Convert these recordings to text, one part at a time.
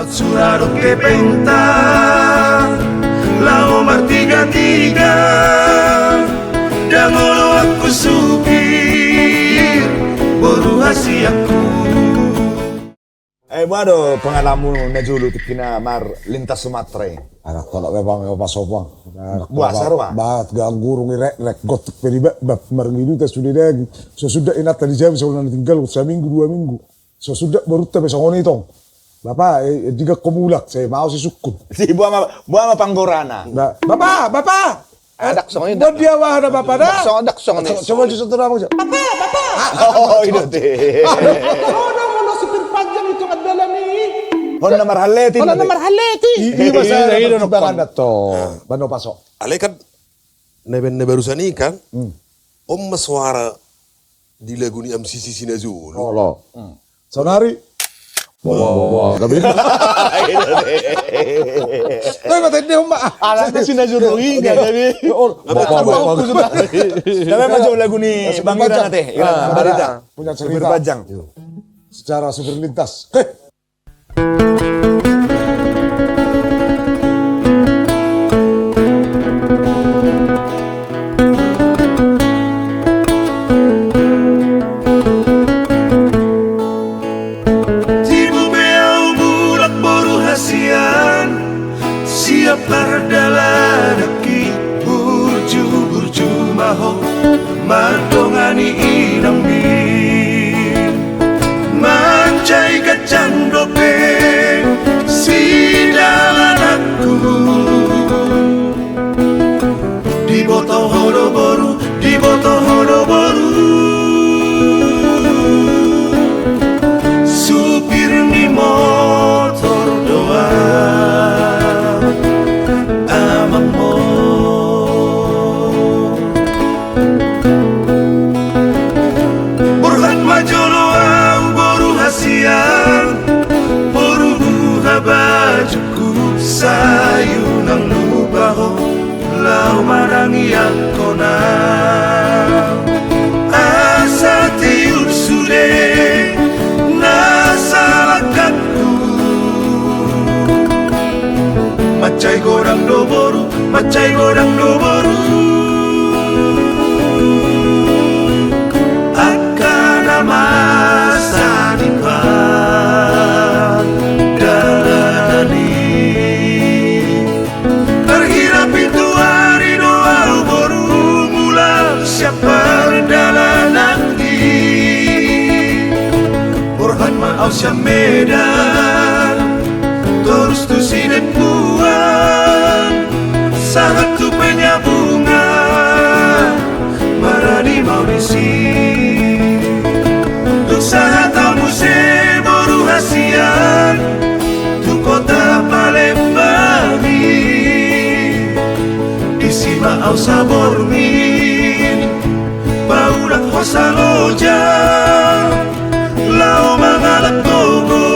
Surado que pentar Lao martiga-tiga Dangolo aku supir Boru hasiaku. Bado pengalaman na dulu kina mar lintas Sumatera. Anak kalau memang apa-apa. Buasar mah. Bat ganggu rek gotek peri bab margidu tes sudah deh. Sesudah inat tadi jam sebulan tinggal seminggu 2 minggu. Sesudah baru tapi songoni tong. Bapak juga komulak saya mau si sukun. Si buama panggorana. Bapak. Adak song ini. Buat dia wah ada bapak dah. Dak song nih. Coba justru terang aja. Bapak. Oh itu deh. Ono supir panjang itu adalah nih. Honda marhaleti. Iya masa ini bangan to. Bano pasok. Ale kan neben barusan ini kan. Om suara di lagu ni MCC Sinazul. Oh lo. Sonari. Wah, tapi mata ini om. Alatnya Sinazurui enggak tapi. Tapi macam lagu ni Bang Ira teh. Barita. Punya Supir cerita. Pajang. Secara supir lintas. Siap berdala deki burju maho mandongani inang bin mancai kacang dope si dalan aku di botol hodoboru supir ni motor doang amangmo burhat majolo au boru hasian boru buha bajuku sayu nang lubaho lau marangi akona asa tiur sude nasalakaku macai godang doboru akan masa dipan dalanani terhirap pintu hari doa boru mula siapa dalanani Burhan maau siam medan terus tu sinen puan sangat tu punya bunga marani mau disi duk sahat tamu se boru hasian tu kota Palembang disi mau sabor min baurak hosa loja lau mangalak gogo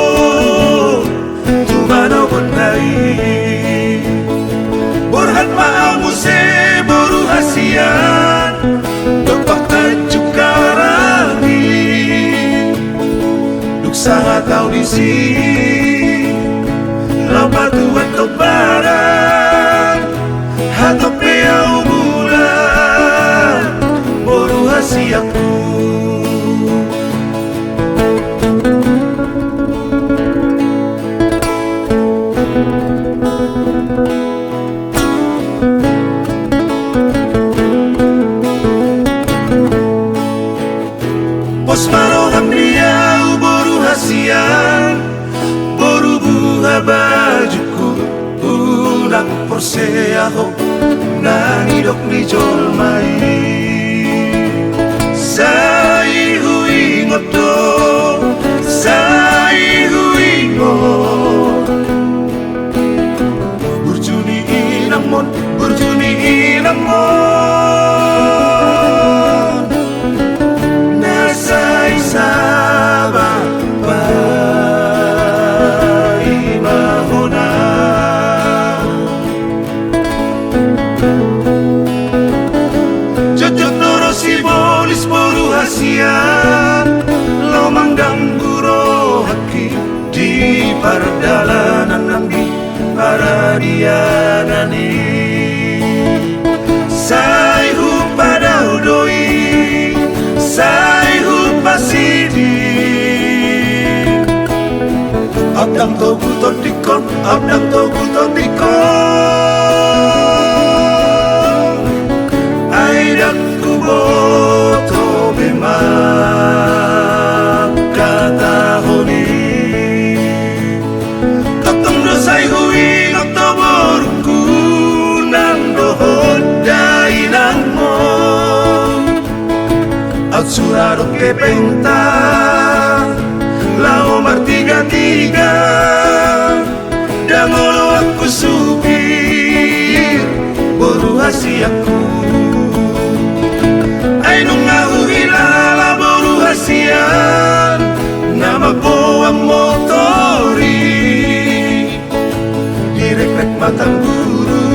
tu mana bondai Burhan ma'amu se boru hasian Dopak tajuk karani Duk sangat kau di sini Lapa tuan kebaran Hatop peau bulan Boru hasiaku Pos maroham dia boru hasian boru buha bajuku unak porseaho nani dok ni jolmai sai hui ngoto sai hui ngo burjuni inamon nasai sabah bai mahona jojok noro simbolis boru hasian lo manggang guro haki abdang to buton dikon, abdang to buton dikon. Ay dakku boto bemak katahoni. Totong dosay huwing Oktober kunang dohon dainang mo. At surado que penta lao martiga-tiga dangolo aku supir boru hasi aku ay nung nahuhilala boru hasian nama boang motori direk-rek matang guru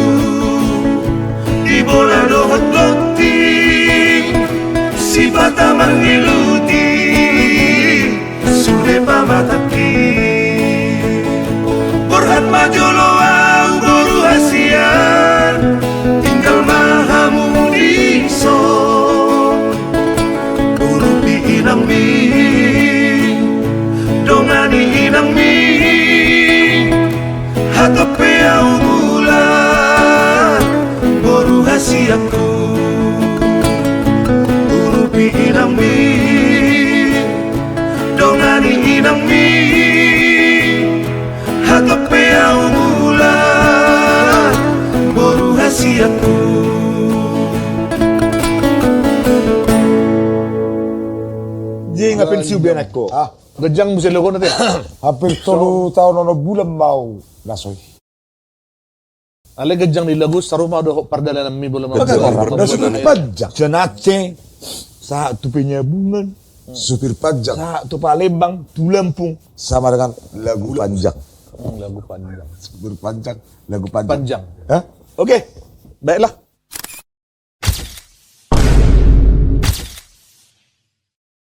di bola dohot loting si bata mangiluti sudah pamataki Burhan majolo au boru hasian tinggal mahamu diso buru pi inang mi dongani inang mi hatope au mula boru hasianku buru pi inang mi dongani inang mi hatape au mula boru hasianku. Jadi ngapin si ubian ako. Ah. Gajang mo sa logo natin. Hampir 3 tahun ono bulan mau nasoy. Ale gajang nilagus sa rumah do pardala ng mi bola Pajak. Janace sa tupinya bungan. Supir pajak Sa tu Palembang, tu Lampung. sama dengan lagu panjang. Lagu panjang. Supir panjang, lagu panjang. Panjang. Hah? Oke, baiklah.